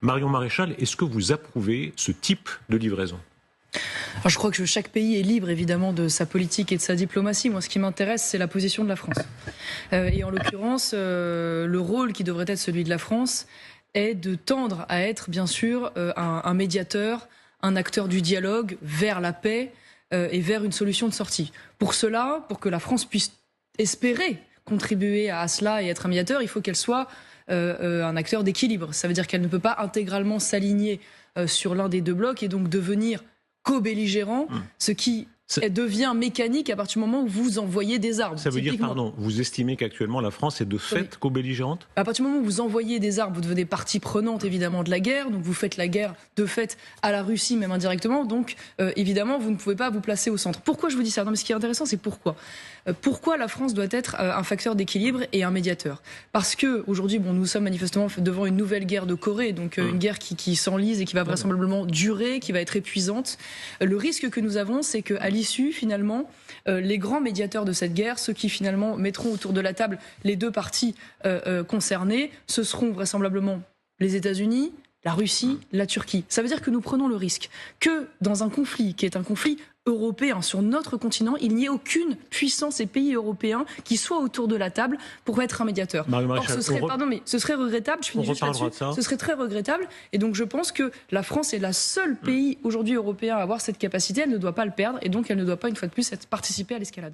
Marion Maréchal, est-ce que vous approuvez ce type de livraison ? Alors, je crois que chaque pays est libre évidemment de sa politique et de sa diplomatie. Moi, ce qui m'intéresse, c'est la position de la France. Et en l'occurrence, le rôle qui devrait être celui de la France est de tendre à être, bien sûr, un médiateur, un acteur du dialogue vers la paix et vers une solution de sortie. Pour cela, pour que la France puisse espérer contribuer à cela et être un médiateur, il faut qu'elle soit un acteur d'équilibre. Ça veut dire qu'elle ne peut pas intégralement s'aligner sur l'un des deux blocs et donc devenir co-belligérant, ce qui devient mécanique à partir du moment où vous envoyez des armes. Ça veut dire, pardon, vous estimez qu'actuellement la France est de fait co-belligérante ? À partir du moment où vous envoyez des armes, vous devenez partie prenante évidemment de la guerre, donc vous faites la guerre de fait à la Russie, même indirectement, donc évidemment vous ne pouvez pas vous placer au centre. Pourquoi je vous dis ça ? Non, mais ce qui est intéressant, c'est pourquoi la France doit être un facteur d'équilibre et un médiateur. Parce que aujourd'hui, nous sommes manifestement devant une nouvelle guerre de Corée, donc une guerre qui s'enlise et qui va vraisemblablement durer, qui va être épuisante. Le risque que nous avons, c'est qu'à l'issue, finalement, les grands médiateurs de cette guerre, ceux qui finalement mettront autour de la table les deux parties concernées, ce seront vraisemblablement les États-Unis, la Russie, la Turquie. Ça veut dire que nous prenons le risque que dans un conflit qui est un conflit européen sur notre continent, il n'y ait aucune puissance et pays européens qui soient autour de la table pour être un médiateur. Or, ce serait regrettable, je finis juste là-dessus, ce serait très regrettable, et donc je pense que la France est la seule pays aujourd'hui européen à avoir cette capacité, elle ne doit pas le perdre, et donc elle ne doit pas une fois de plus participer à l'escalade.